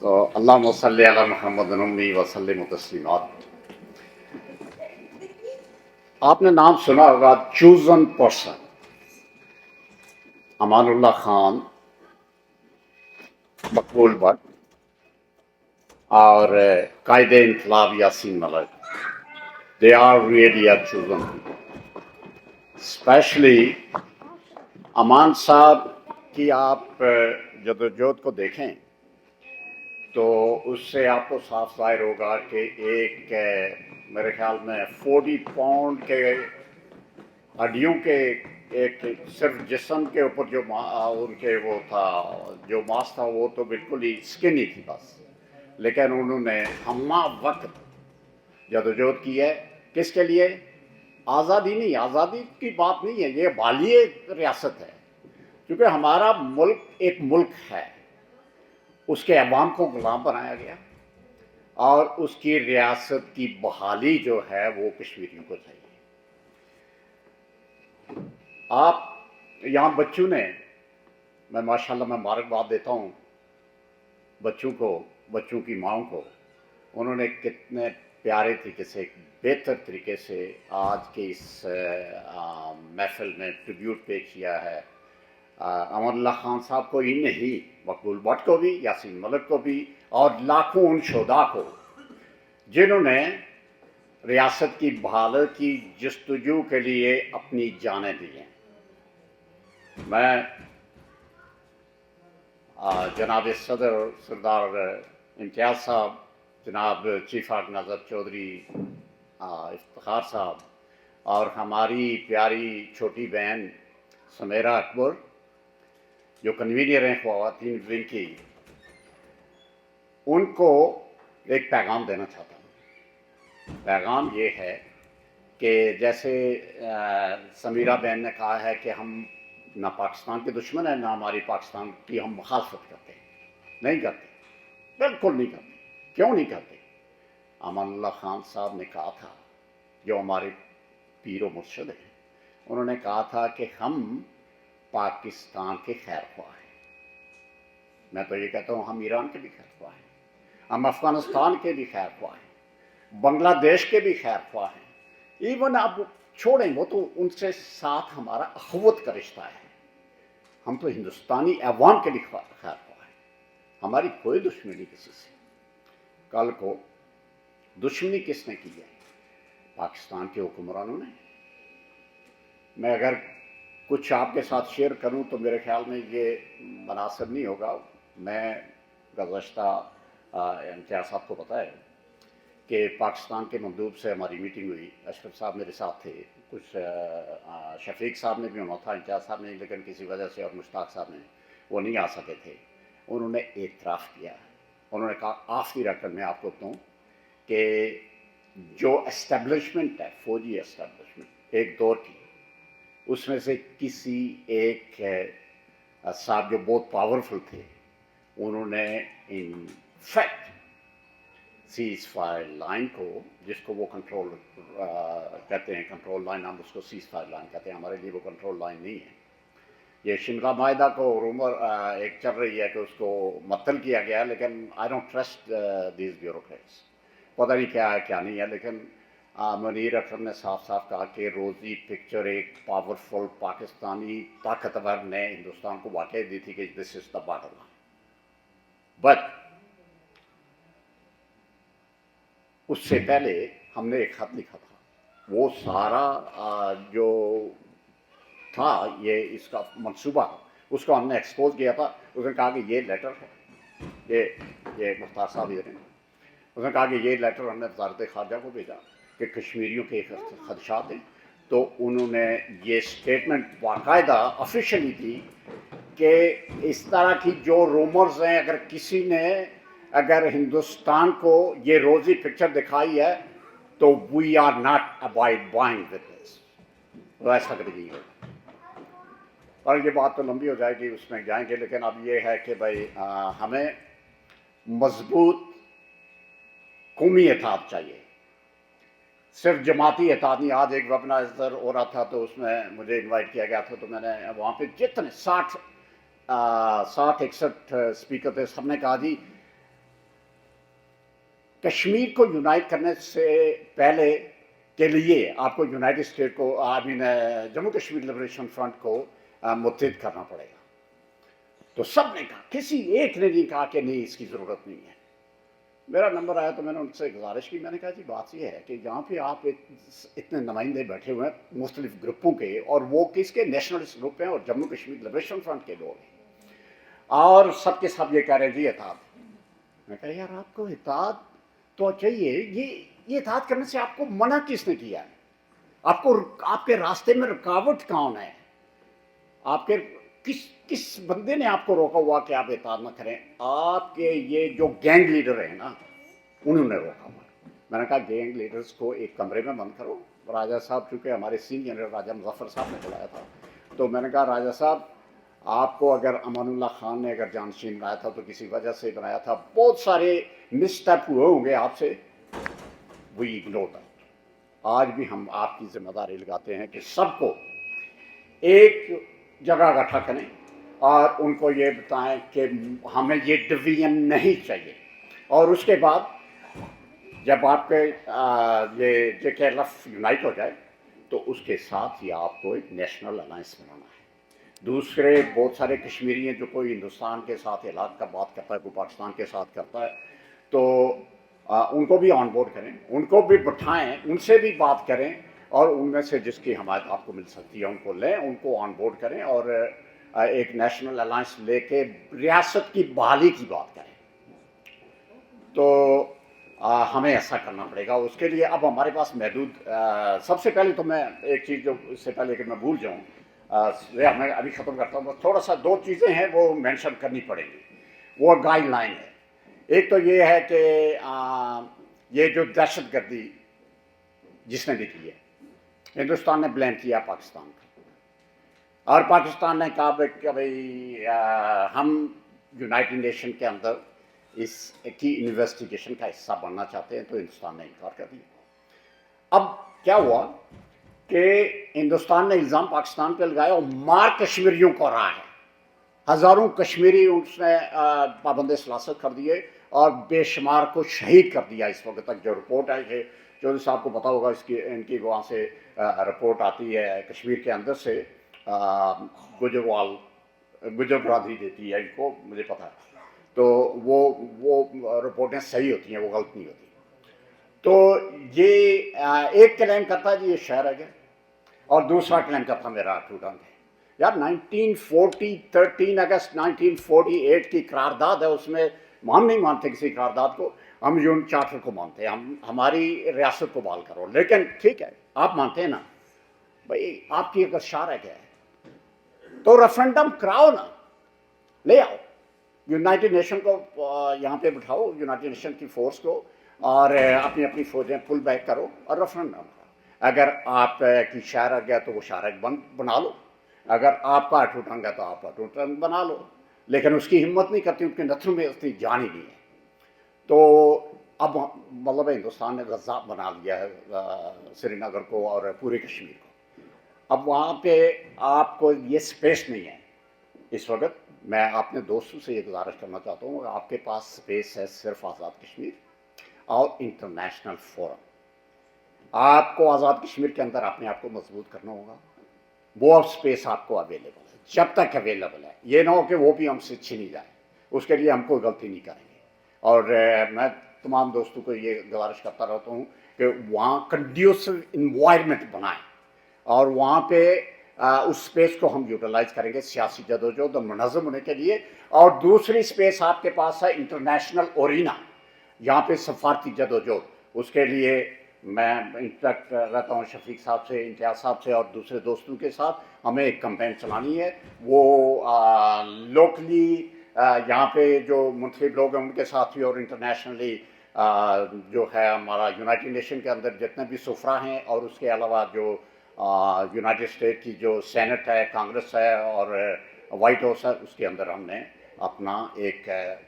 تو اللہم صلی علی محمد نمی وسلم تسلیمات. آپ نے نام سنا ہوگا chosen person Aman Ullah Khan, Maqbool but اور قائد انقلاب Yasin Malik. They are really a chosen people. Especially Aman صاحب کی آپ جدوجہد کو دیکھیں تو اس سے آپ کو صاف ظاہر ہوگا کہ ایک میرے خیال میں 40 پاؤنڈ کے ہڈیوں کے ایک صرف جسم کے اوپر جو ان کے وہ تھا جو ماس تھا وہ تو بالکل ہی اسکنی تھی بس, لیکن انہوں نے ہمہ وقت جدوجہد کی ہے. کس کے لیے؟ آزادی نہیں, آزادی کی بات نہیں ہے, یہ بالیے ریاست ہے. کیونکہ ہمارا ملک ایک ملک ہے, اس کے عوام کو غلام بنایا گیا اور اس کی ریاست کی بحالی جو ہے وہ کشمیریوں کو چاہیے. آپ یہاں بچوں نے, میں ماشاءاللہ میں مبارکباد دیتا ہوں بچوں کو, بچوں کی ماؤں کو, انہوں نے کتنے پیارے طریقے سے ایک بہتر طریقے سے آج کے اس محفل میں ٹریبیوٹ پیش کیا ہے. امان اللہ خان صاحب کو ہی نہیں, مقبول بٹ کو بھی, یاسین ملک کو بھی, اور لاکھوں ان شہداء کو جنہوں نے ریاست کی بحالی کی جستجو کے لیے اپنی جانیں دی ہیں. میں جناب صدر سردار امتیاز صاحب, جناب چیف آرگنائزر چودھری افتخار صاحب اور ہماری پیاری چھوٹی بہن سمیرہ اکبر جو کنوینر ہیں خواتین ونگ کی, ان کو ایک پیغام دینا چاہتا ہوں. پیغام یہ ہے کہ جیسے سمیرہ بہن نے کہا ہے کہ ہم نہ پاکستان کے دشمن ہیں, نہ ہماری پاکستان کی ہم مخالفت کرتے ہیں, نہیں کرتے, بالکل نہیں کرتے. کیوں نہیں کرتے؟ امان اللہ خان صاحب نے کہا تھا, جو ہمارے پیر و مرشد ہیں, انہوں نے کہا تھا کہ ہم پاکستان کے خیر خواہ ہیں. میں تو یہ کہتا ہوں ہم ایران کے بھی خیر خواہ ہیں, ہم افغانستان کے بھی خیر خواہ ہیں, بنگلہ دیش کے بھی خیر خواہ ہیں. ایون اب چھوڑیں, وہ تو ان سے ساتھ ہمارا اخوت کا رشتہ ہے. ہم تو ہندوستانی عوام کے بھی خیر خواہ ہیں, ہماری کوئی دشمنی کسی سے. کل کو دشمنی کس نے کی ہے؟ پاکستان کے حکمرانوں نے. میں اگر کچھ آپ کے ساتھ شیئر کروں تو میرے خیال میں یہ مناسب نہیں ہوگا. میں گزشتہ امتیاز صاحب کو پتہ ہے کہ پاکستان کے مندوب سے ہماری میٹنگ ہوئی, اشرف صاحب میرے ساتھ تھے, کچھ شفیق صاحب نے بھی ہونا تھا, امتیاز صاحب نے, لیکن کسی وجہ سے, اور مشتاق صاحب نے, وہ نہیں آ سکے تھے. انہوں نے اعتراف کیا, انہوں نے کہا آخری رقم میں آپ کو بتاؤں کہ جو اسٹیبلشمنٹ ہے, فوجی اسٹیبلشمنٹ ایک دور کی, اس میں سے کسی ایک صاحب جو بہت پاورفل تھے, انہوں نے in fact cease fire line کو, جس کو وہ کنٹرول کہتے ہیں, کنٹرول لائن, ہم اس کو سیز فائر لائن کہتے ہیں, ہمارے لیے وہ کنٹرول لائن نہیں ہے. یہ شملہ معاہدہ کو رومر ایک چل رہی ہے کہ اس کو معطل کیا گیا, لیکن I don't trust these bureaucrats. پتہ نہیں کیا ہے کیا نہیں ہے, لیکن منیر اکرم نے صاف صاف کہا کہ روزی پکچر ایک پاورفل پاکستانی طاقتور نے ہندوستان کو واقع دی تھی کہ دس از دا بارڈر لائن. بٹ اس سے پہلے ہم نے ایک خط لکھا تھا, وہ سارا جو تھا یہ اس کا منصوبہ, اس کو ہم نے ایکسپوز کیا تھا. اس نے کہا کہ یہ لیٹر ہے, یہ مختار صاحب ادھر ہیں, اس نے کہا کہ یہ لیٹر ہم نے وزارت خارجہ کو بھیجا کہ کشمیریوں کے خدشات ہیں. تو انہوں نے یہ اسٹیٹمنٹ باقاعدہ آفیشلی دی کہ اس طرح کی جو رومرز ہیں, اگر کسی نے اگر ہندوستان کو یہ روزی پکچر دکھائی ہے تو we are not abide buying with this. ایسا کر دیجیے. اور یہ بات تو لمبی ہو جائے گی, اس میں جائیں گے, لیکن اب یہ ہے کہ بھائی ہمیں مضبوط قومی اتحاد چاہیے, صرف جماعتی اتحاد نہیں. آج ایک ویبنار ہو رہا تھا تو اس میں مجھے انوائٹ کیا گیا تھا, تو میں نے وہاں پہ جتنے 60 61 اسپیکر تھے, سب نے کہا جی कश्मीर को यूनाइट करने से पहले के लिए आपको यूनाइटेड स्टेट को I mean Jammu Kashmir liberation front को मुत्तहिद करना पड़ेगा। तो सब ने कहा, किसी एक ने नहीं कहा कि नहीं इसकी ज़रूरत नहीं है। मेरा नंबर आया तो मैंने उनसे गुजारिश की, मैंने कहा जी बात यह है कि यहाँ पे आप इतने नुमाइंदे बैठे हुए हैं मुख्तलिफ ग्रुपों के, और वो किसके, नेशनलिस्ट ग्रुप हैं और जम्मू कश्मीर लिबरेशन फ्रंट के लोग हैं, और सबके सब ये कह रहे हैं जी इताद। मैं कहा यार आपको इताद तो चाहिए, ये इताद करने से आपको मना किसने किया है? आपको आपके रास्ते में रुकावट कौन है? आपके किस बंदे ने आपको रोका हुआ कि आप इताद ना करें? आपके ये जो गैंग लीडर हैं ना, उन्होंने रोका हुआ। मैंने कहा गैंग लीडर्स को एक कमरे में बंद करो। राजा साहब चूँकि हमारे सीनियर राजा मुजफ्फर साहब ने बुलाया था, तो मैंने कहा राजा साहब आपको अगर अमानुल्लाह खान ने अगर जानशीन बनाया था तो किसी वजह से बनाया था, बहुत सारे मिसस्टेप हुए होंगे आपसे, वी इग्नोर दैट। आज भी हम आपकी जिम्मेदारी लगाते हैं कि सबको एक जगह इकट्ठा करें और उनको ये बताएं कि हमें ये डिवीजन नहीं चाहिए। और उसके बाद जब आपके ये JKLF यूनाइट हो जाए तो उसके साथ ही आपको एक नेशनल अलायंस बनाना है। दूसरे बहुत सारे कश्मीरी हैं जो कोई हिंदुस्तान के साथ इलाक़ का बात करता है, कोई पाकिस्तान के साथ करता है, तो उनको भी ऑन बोर्ड करें, उनको भी बिठाएं, उनसे भी बात करें, और उनमें से जिसकी हमायत आपको मिल सकती है उनको लें, उनको ऑन बोर्ड करें और एक नेशनल अलायंस लेके रियासत की बहाली की बात करें। तो हमें ऐसा करना पड़ेगा। उसके लिए अब हमारे पास महदूद, सबसे पहले तो मैं एक चीज़ जो इससे पहले कि मैं भूल जाऊँ, मैं अभी ख़त्म करता हूँ, थोड़ा सा दो चीज़ें हैं वो मेंशन करनी पड़ेंगी। वो गाइडलाइन है, एक तो ये है कि ये जो दहशतगर्दी जिसने भी की है, हिंदुस्तान ने ब्लेम किया पाकिस्तान का, और पाकिस्तान ने कहा कि भाई हम यूनाइटेड नेशन के अंदर इसकी इन्वेस्टिगेशन का हिस्सा बनना चाहते हैं, तो हिंदुस्तान ने इनकार कर दिया। अब क्या हुआ कि हिंदुस्तान ने इल्ज़ाम पाकिस्तान पे लगाया और मार कश्मीरियों को रहा है। हज़ारों कश्मीरी उसने पाबंद सलासत कर दिए और बेशुमार को शहीद कर दिया। इस वक्त तक जो रिपोर्ट आई है, चौधरी साहब को पता होगा, इसकी इनकी वहाँ से रिपोर्ट आती है कश्मीर के अंदर से, गुजर बरादरी देती है इनको, मुझे पता है, तो वो रिपोर्टें सही होती हैं, वो गलत नहीं होती। तो ये एक क्लेम करता जी ये शहर है, और दूसरा क्लेम करता मेरा अटूटंग है। यार 13 अगस्त 1948 की करारदाद है, उसमें हम नहीं मानते किसी करारदाद को, हम यून चार्टर को मानते हैं, हम हमारी रियासत को बहाल करो। लेकिन ठीक है, आप मानते हैं ना भाई, आपकी अगर शार है तो रेफरेंडम कराओ ना, ले आओ यूनाइटेड नेशन को यहाँ पे बिठाओ, यूनाइटेड नेशन की फोर्स को, और अपनी अपनी फौजें पुल बैक करो और रेफरेंडम कराओ। अगर आप की शार आ गया तो वो शार बंद बना लो, अगर आपका अटूटंग है तो आप अटूटंग बना लो, लेकिन उसकी हिम्मत नहीं करती, उनके नथनों में उतनी जान ही नहीं है। तो अब मतलब हिंदुस्तान ने गज़ा बना लिया है श्रीनगर को और पूरे कश्मीर को। अब वहाँ पे आपको ये स्पेस नहीं है इस वक्त। मैं अपने दोस्तों से ये गुजारिश करना चाहता हूँ, आपके पास स्पेस है सिर्फ आज़ाद कश्मीर और इंटरनेशनल फोरम। आपको आज़ाद कश्मीर के अंदर अपने आप को मजबूत करना होगा, वो अब स्पेस आपको अवेलेबल है, जब तक अवेलेबल है। ये ना हो कि वो भी हमसे छीनी जाए, उसके लिए हम कोई गलती नहीं करेंगे। और मैं तमाम दोस्तों को ये गुजारिश करता रहता हूँ कि वहाँ कंड्यूसिव इन्वायरमेंट बनाएं, और वहाँ पे उस स्पेस को हम यूटिलाइज करेंगे सियासी जदोजहद मुनज़्ज़म होने के लिए। और दूसरी स्पेस आपके पास है इंटरनेशनल ओरिना, यहाँ पे सफारती जदोजहद, उसके लिए मैं इंटरेक्ट रहता हूँ शफीक साहब से, इम्तियाज़ साहब से और दूसरे दोस्तों के साथ। हमें एक कैंपेन चलानी है, वो लोकली यहाँ पे जो मुख्तलिफ लोग हैं उनके साथ ही, और इंटरनेशनली जो है हमारा यूनाइटेड नेशन के अंदर जितने भी सुफरा हैं, और उसके अलावा जो यूनाइटेड स्टेट की जो सेनेट है, कांग्रेस है और वाइट हाउस है, उसके अंदर हमने अपना एक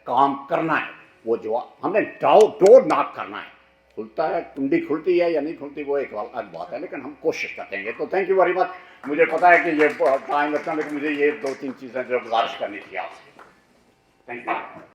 काम करना है। वो जो हमने डोर नॉक करना है, खुलता है, कुंडी खुलती है या नहीं खुलती वो एक अलग बात है, लेकिन हम कोशिश करेंगे। तो थैंक यू वेरी मच। मुझे पता है कि ये टाइम लगता है, लेकिन मुझे ये 2-3 चीज़ें जो गुजारिश करनी थी आपसे। Thank you.